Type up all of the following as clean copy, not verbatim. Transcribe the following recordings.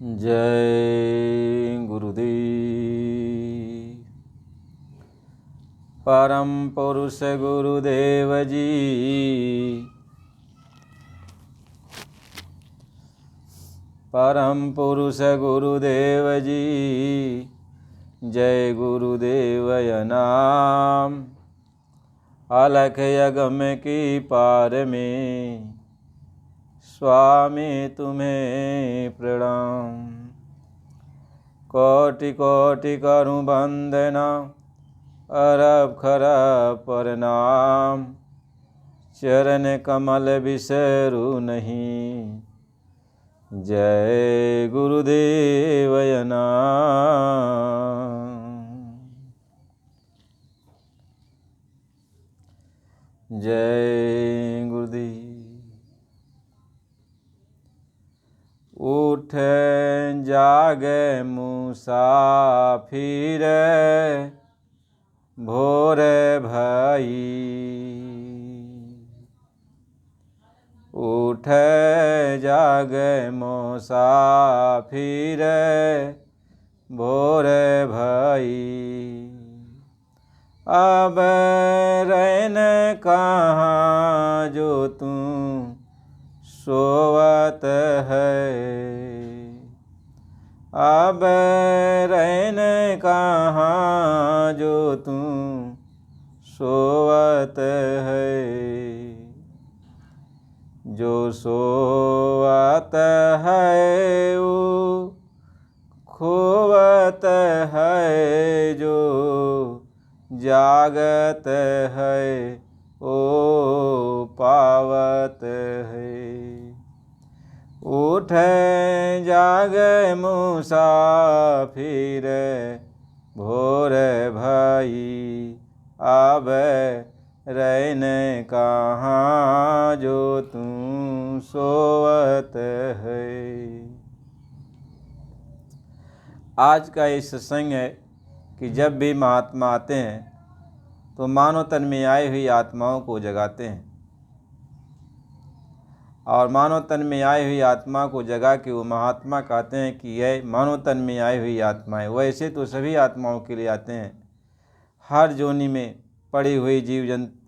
जय गुरुदेव। परम पुरुष गुरुदेव जी, परम पुरुष गुरुदेव जी, जय गुरुदेव नाम। अलख यगम की पार में स्वामी तुम्हें प्रणाम। कोटि कोटि करूं वंदना, अरब खरब प्रणाम। चरण कमल बिसरू नहीं, जय गुरुदेव नाम। जय गुरुदेव। उठ जागे मुसाफिर, भोर भई। उठ जागे मुसाफिर, भोर भई। अब रैन कहाँ जो तू सोवत है। अब रैन कहाँ जो तू सोवत है। जो सोवत है वो खोवत है, जो जागत है ओ पावत है। उठ जाग मुसाफिर, भोर भई। अब रैन कहाँ जो तू सोवत है। आज का ये सत्संग है कि जब भी महात्मा आते हैं तो मानव तन में आई हुई आत्माओं को जगाते हैं, और मानव तन में आई हुई आत्मा को जगा के वो महात्मा कहते हैं कि यह मानव तन में आई हुई आत्मा है। वैसे तो सभी आत्माओं के लिए आते हैं, हर जोनी में पड़ी हुई जीव जंतु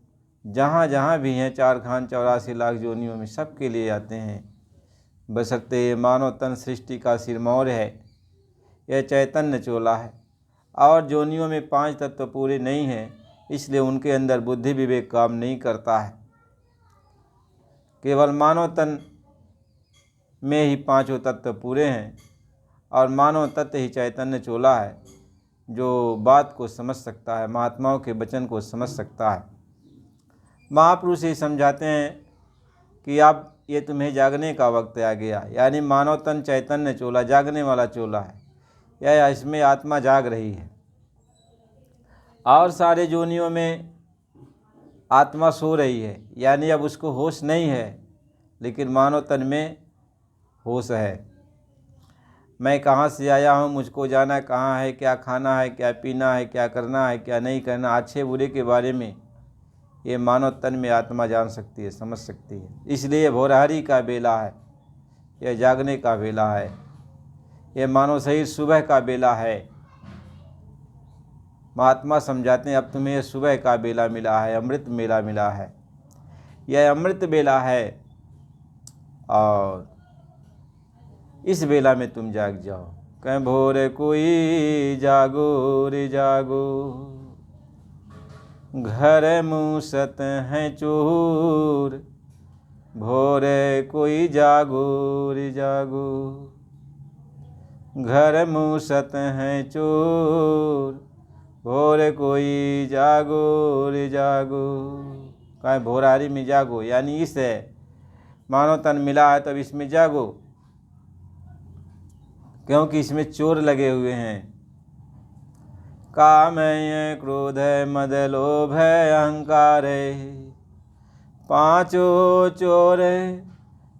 जहाँ जहाँ भी हैं, 4 खान 84 लाख जोनियों में सबके लिए आते हैं। बशर्ते ये मानव तन सृष्टि का सिरमौर है, यह चैतन्य चोला है, और जोनियों में 5 तत्व पूरे नहीं हैं, इसलिए उनके अंदर बुद्धि विवेक काम नहीं करता है। केवल मानव तन में ही 5 तत्व पूरे हैं, और मानव तत्व ही चैतन्य चोला है जो बात को समझ सकता है, महात्माओं के वचन को समझ सकता है। महापुरुष ये समझाते हैं कि अब ये तुम्हें जागने का वक्त आ गया, यानी मानव तन चैतन्य चोला जागने वाला चोला है, या इसमें आत्मा जाग रही है। और सारे जोनियों में आत्मा सो रही है, यानी अब उसको होश नहीं है, लेकिन मानव तन में होश है। मैं कहाँ से आया हूँ, मुझको जाना कहाँ है, क्या खाना है, क्या पीना है, क्या करना है, क्या नहीं करना, अच्छे बुरे के बारे में ये मानव तन में आत्मा जान सकती है, समझ सकती है। इसलिए भोरहरी का बेला है, यह जागने का बेला है। यह मानव शरीर सुबह का बेला है। महात्मा समझाते हैं अब तुम्हें सुबह का बेला मिला है, अमृत मेला मिला है, यह अमृत बेला है, और इस बेला में तुम जाग जाओ। कहें भोर कोई जागो रे जागो, घर मूसत हैं चोर। भोर कोई जागो रे जागो, घर मूसत हैं चोर। भोर कोई जागो रे जागो। कहें भोरारी में जागो, यानी इस है मानव तन मिला है तब इसमें जागो, क्योंकि इसमें चोर लगे हुए हैं। काम है, क्रोध है, मद लोभ है, अहंकार है, 5 चोर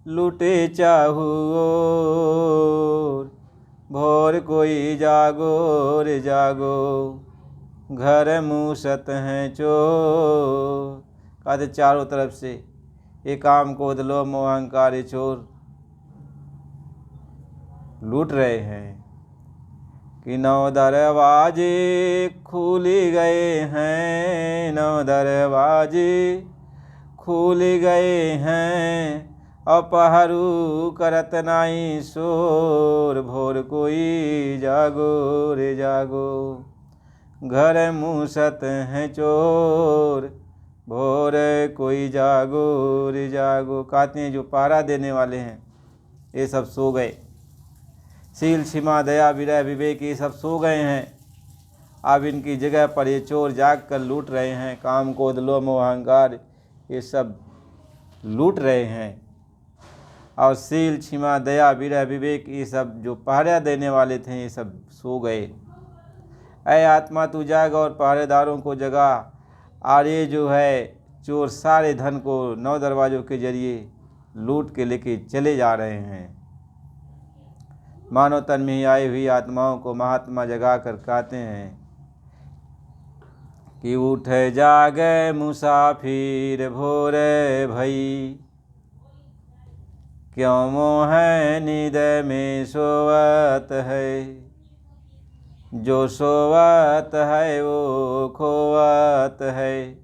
लूटे चाहू। भोर कोई जागो रे जागो, घर मूसत हैं चोर। कहते चारों तरफ से ये काम क्रोध लोभ मोह अहंकार चोर लूट रहे हैं कि 9 दरवाजे खुल गए हैं, 9 दरवाजे खुल गए हैं, अपहरू करत नाई शोर, भोर कोई जागो रे जागो, घर मूसत हैं चोर, भोर कोई जागो रे जागो। कहते हैं जो पहरा देने वाले हैं ये सब सो गए, शील क्षमा दया विरह विवेक ये सब सो गए हैं। अब इनकी जगह पर ये चोर जाग कर लूट रहे हैं, काम क्रोध लोभ मोह अहंकार ये सब लूट रहे हैं। और शील क्षमा दया विरह विवेक ये सब जो पहरा देने वाले थे ये सब सो गए। ऐ आत्मा तू जाग और पहरेदारों को जगा। और ये जो है चोर सारे धन को 9 दरवाज़ों के जरिए लूट के लेके चले जा रहे हैं। मानव तन में ही आई हुई आत्माओं को महात्मा जगा कर कहते हैं कि उठ जागे मुसाफिर भोर भई, क्यों मोह नींद में सोवत है, जो सोवत है वो खोवत है,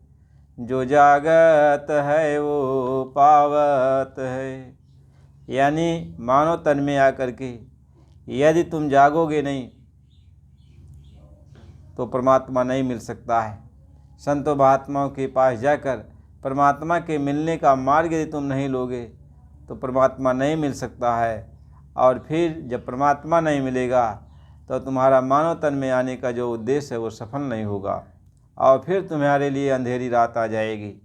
जो जागत है वो पावत है। यानी मानव तन में आकर के यदि तुम जागोगे नहीं तो परमात्मा नहीं मिल सकता है। संतों महात्माओं के पास जाकर परमात्मा के मिलने का मार्ग यदि तुम नहीं लोगे तो परमात्मा नहीं मिल सकता है। और फिर जब परमात्मा नहीं मिलेगा तो तुम्हारा मानव तन में आने का जो उद्देश्य है वो सफल नहीं होगा, और फिर तुम्हारे लिए अंधेरी रात आ जाएगी।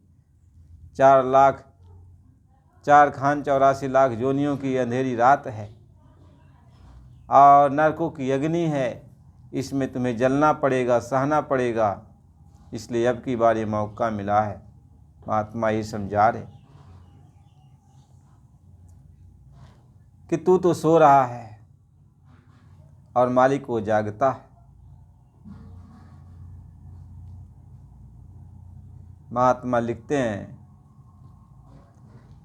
4,84 लाख जोनियों की अंधेरी रात है और नरकों की अग्नि है, इसमें तुम्हें जलना पड़ेगा, सहना पड़ेगा। इसलिए अब की बार ये मौका मिला है, महात्मा ये समझा रहे कि तू तो सो रहा है और मालिक वो जागता है। महात्मा लिखते हैं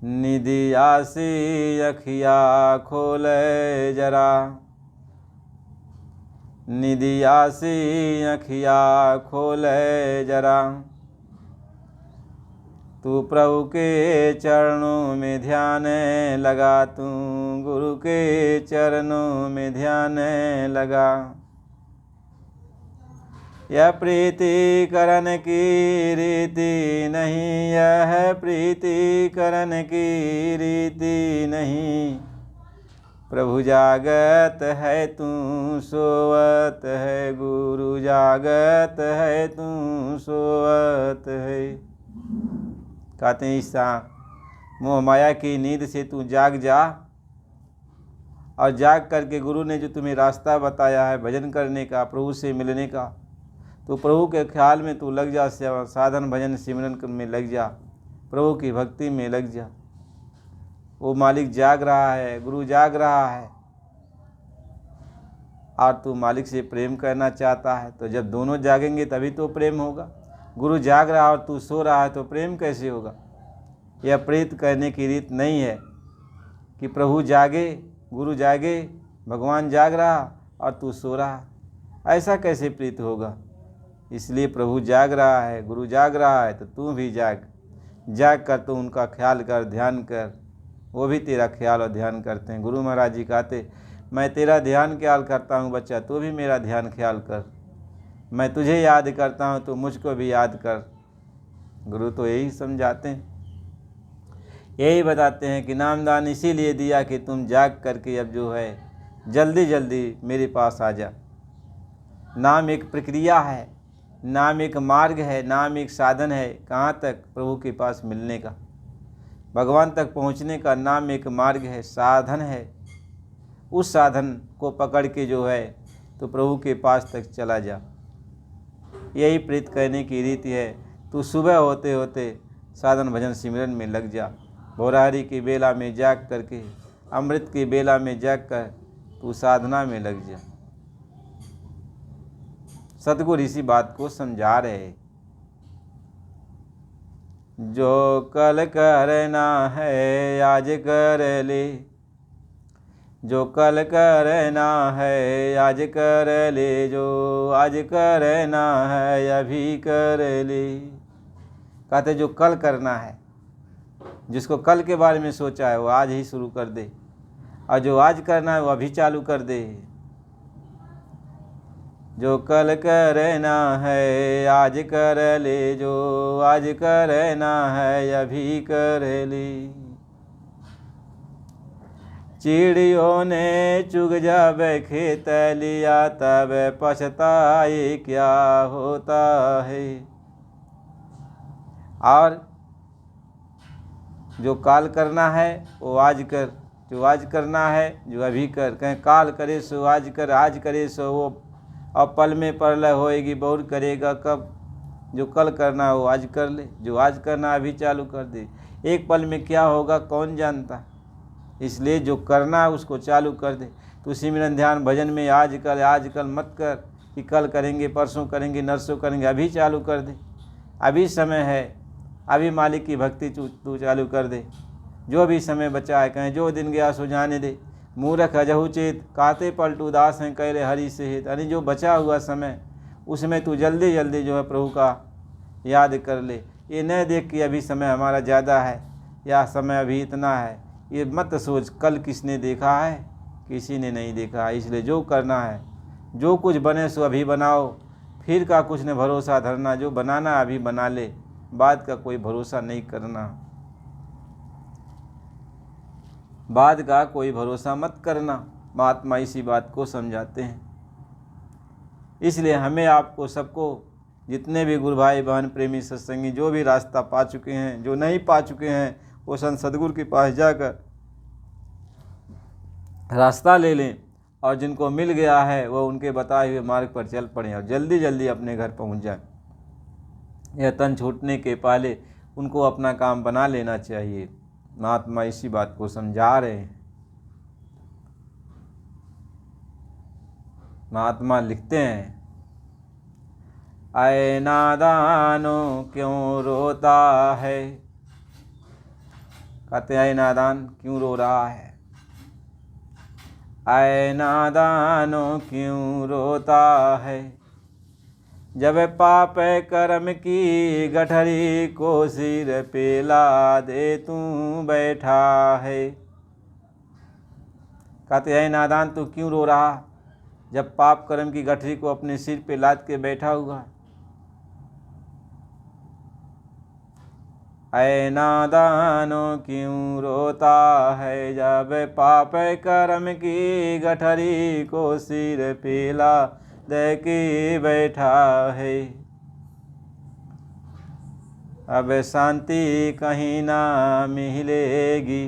निधि आसी अखिया खोले जरा, निधि आसी अखिया खोले जरा, तू प्रभु के चरणों में ध्यान लगा, तू गुरु के चरणों में ध्यान लगा। यह प्रीति करन की रीति नहीं, यह प्रीति करन की रीति नहीं, प्रभु जागत है तू सोवत है, गुरु जागत है तू सोवत है। कहते हैं ईसा मोह माया की नींद से तू जाग जा, और जाग करके गुरु ने जो तुम्हें रास्ता बताया है भजन करने का, प्रभु से मिलने का, तो प्रभु के ख्याल में तू लग जा, साधन भजन सिमरन में लग जा, प्रभु की भक्ति में लग जा। वो मालिक जाग रहा है, गुरु जाग रहा है, और तू मालिक से प्रेम करना चाहता है। तो जब दोनों जागेंगे तभी तो प्रेम होगा। गुरु जाग रहा है और तू सो रहा है तो प्रेम कैसे होगा। यह प्रीत करने की रीत नहीं है कि प्रभु जागे, गुरु जागे, भगवान जाग रहा और तू सो रहा, ऐसा कैसे प्रीत होगा। इसलिए प्रभु जाग रहा है, गुरु जाग रहा है, तो तू भी जाग। जाग कर तो उनका ख्याल कर, ध्यान कर, वो भी तेरा ख्याल और ध्यान करते हैं। गुरु महाराज जी कहते मैं तेरा ध्यान ख्याल करता हूँ बच्चा, तू भी मेरा ध्यान ख्याल कर। मैं तुझे याद करता हूँ तो मुझको भी याद कर। गुरु तो यही समझाते हैं, यही बताते हैं कि नामदान इसीलिए दिया कि तुम जाग करके अब जो है जल्दी जल्दी मेरे पास आ जा। नाम एक प्रक्रिया है, नाम एक मार्ग है, नाम एक साधन है। कहाँ तक? प्रभु के पास मिलने का, भगवान तक पहुँचने का नाम एक मार्ग है, साधन है। उस साधन को पकड़ के जो है तो प्रभु के पास तक चला जा। यही प्रीत करने की रीति है। तू सुबह होते होते साधन भजन सिमरन में लग जा। भोरहरी की बेला में जाग करके, अमृत की बेला में जाग कर तू साधना में लग जा। सतगुरु इसी बात को समझा रहे। जो कल करना है आज कर ले, जो कल करना है आज कर ले, जो आज करना है अभी कर ले। कहते जो कल करना है, जिसको कल के बारे में सोचा है वो आज ही शुरू कर दे, और जो आज करना है वो अभी चालू कर दे। जो कल करना है आज कर ले, जो आज करना है अभी कर ले। चिड़ियों ने चुग जब खेत लिया तब पछताए क्या होता है। और जो काल करना है वो आज कर, जो आज करना है जो अभी कर। कहें काल करे सो आज कर, आज करे सो वो अब पल में परलय होएगी, बहुत करेगा कब। जो कल करना है वो आज कर ले, जो आज करना अभी चालू कर दे। एक पल में क्या होगा कौन जानता, इसलिए जो करना है उसको चालू कर दे। तो सिमरन ध्यान भजन में आज कल मत कर कि कल करेंगे, परसों करेंगे, नरसों करेंगे। अभी चालू कर दे, अभी समय है, अभी मालिक की भक्ति तू चालू कर दे। जो भी समय बचा है, कहें जो दिन गया सो जाने दे। मूर्ख अजहु चेत, काते पलटू दास हैं कहले हरि से हित। यानी जो बचा हुआ समय उसमें तू जल्दी जल्दी जो है प्रभु का याद कर ले। ये न देख कि अभी समय हमारा ज़्यादा है या समय अभी इतना है, ये मत सोच कल किसने देखा है, किसी ने नहीं देखा है। इसलिए जो करना है, जो कुछ बने सो अभी बनाओ, फिर का कुछ ने भरोसा धरना। जो बनाना अभी बना ले, बाद का कोई भरोसा नहीं करना, बाद का कोई भरोसा मत करना। महात्मा इसी बात को समझाते हैं। इसलिए हमें आपको सबको, जितने भी गुरु भाई बहन प्रेमी सत्संगी जो भी रास्ता पा चुके हैं, जो नहीं पा चुके हैं, वो संत सद्गुरु के पास जाकर रास्ता ले लें, और जिनको मिल गया है वो उनके बताए हुए मार्ग पर चल पड़ें और जल्दी जल्दी अपने घर पहुंच जाएं। यह तन छूटने के पहले उनको अपना काम बना लेना चाहिए। महात्मा इसी बात को समझा रहे हैं। महात्मा लिखते हैं, ऐ नादानो क्यों रोता है। कहते हैं ऐ नादान क्यों रो रहा है, ऐ नादानो क्यों रोता है। जब पाप कर्म की गठरी को सिर पे ला दे तू बैठा है। कहते हैं नादान तू क्यों रो रहा, जब पाप कर्म की गठरी को अपने सिर पे लाद के बैठा हुआ। ऐ नादानो क्यों रोता है, जब पाप कर्म की गठरी को सिर पे ला दे के बैठा है। अब शांति कहीं ना मिलेगी,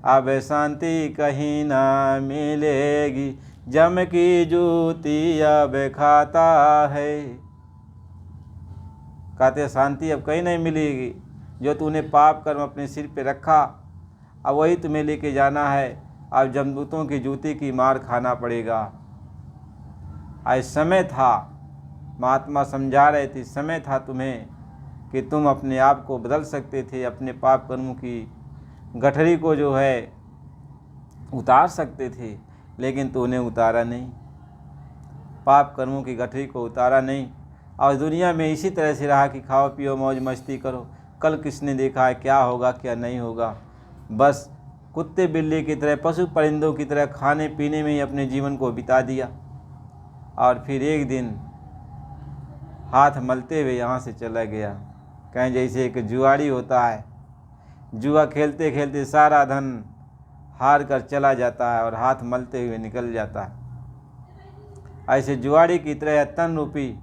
अब शांति कहीं ना मिलेगी, जम की जूती अब खाता है। कहते शांति अब कहीं नहीं मिलेगी, जो तूने पाप कर्म अपने सिर पे रखा अब वही तुम्हें लेके जाना है। अब जमदूतों की जूती की मार खाना पड़ेगा। आज समय था, महात्मा समझा रहे थे, समय था तुम्हें कि तुम अपने आप को बदल सकते थे, अपने पाप कर्मों की गठरी को जो है उतार सकते थे, लेकिन तूने उतारा नहीं, पाप कर्मों की गठरी को उतारा नहीं। और दुनिया में इसी तरह से रहा कि खाओ पियो मौज मस्ती करो, कल किसने देखा है क्या होगा क्या नहीं होगा। बस कुत्ते बिल्ली की तरह, पशु परिंदों की तरह खाने पीने में ही अपने जीवन को बिता दिया, और फिर एक दिन हाथ मलते हुए यहाँ से चला गया। कहीं जैसे एक जुआड़ी होता है, जुआ खेलते खेलते सारा धन हार कर चला जाता है और हाथ मलते हुए निकल जाता है। ऐसे जुआड़ी की तरह तन रूपी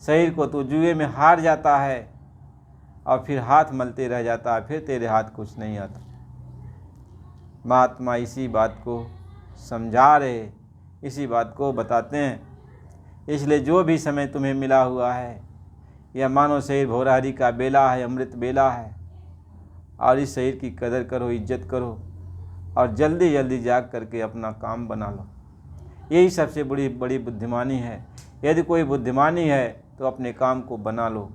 शरीर को तो जुए में हार जाता है और फिर हाथ मलते रह जाता है, फिर तेरे हाथ कुछ नहीं आता। महात्मा इसी बात को समझा रहे, इसी बात को बताते हैं। इसलिए जो भी समय तुम्हें मिला हुआ है, यह मानो शरीर भोरहरी का बेला है, अमृत बेला है, और इस शरीर की कदर करो, इज्जत करो, और जल्दी जल्दी जाग करके अपना काम बना लो। यही सबसे बड़ी बुद्धिमानी है। यदि कोई बुद्धिमानी है तो अपने काम को बना लो,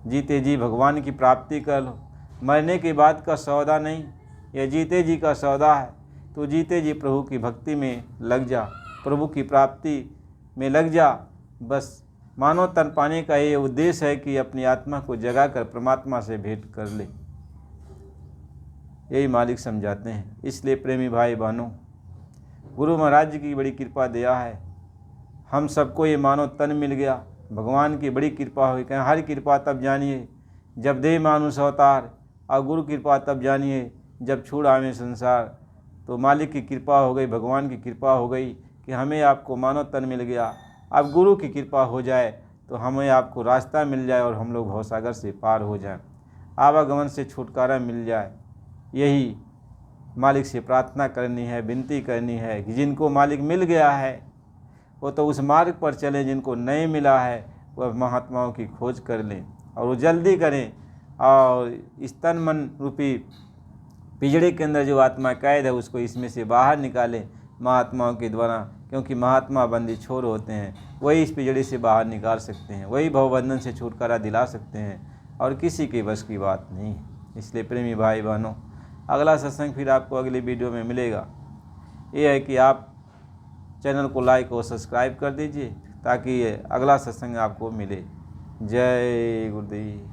जीते जी भगवान की प्राप्ति कर लो। मरने के बाद का सौदा नहीं, यह जीते जी का सौदा है। तो जीते जी प्रभु की भक्ति में लग जा, प्रभु की प्राप्ति में लग जा। बस मानव तन पाने का ये उद्देश्य है कि अपनी आत्मा को जगा कर परमात्मा से भेंट कर ले, यही मालिक समझाते हैं। इसलिए प्रेमी भाई बहनों, गुरु महाराज जी की बड़ी कृपा दया है, हम सबको ये मानव तन मिल गया। भगवान की बड़ी कृपा हुई। कहें हर कृपा तब जानिए जब दे मानुष अवतार, और गुरु कृपा तब जानिए जब छोड़ आवे संसार। तो मालिक की कृपा हो गई, भगवान की कृपा हो गई कि हमें आपको मानव तन मिल गया। अब गुरु की कृपा हो जाए तो हमें आपको रास्ता मिल जाए और हम लोग भवसागर से पार हो जाएं, आवागमन से छुटकारा मिल जाए। यही मालिक से प्रार्थना करनी है, विनती करनी है कि जिनको मालिक मिल गया है वो तो उस मार्ग पर चलें, जिनको नहीं मिला है वह महात्माओं की खोज कर लें और वो जल्दी करें। और इस तन मन रूपी पिंजड़े के अंदर जो आत्मा कैद है उसको इसमें से बाहर निकालें महात्माओं के द्वारा, क्योंकि महात्मा बंदी छोर होते हैं, वही इस पिंजड़े से बाहर निकाल सकते हैं, वही भवबंधन से छुटकारा दिला सकते हैं और किसी के बस की बात नहीं है। इसलिए प्रेमी भाई बहनों, अगला सत्संग फिर आपको अगली वीडियो में मिलेगा। ये है कि आप चैनल को लाइक और सब्सक्राइब कर दीजिए ताकि अगला सत्संग आपको मिले। जय गुरुदेव।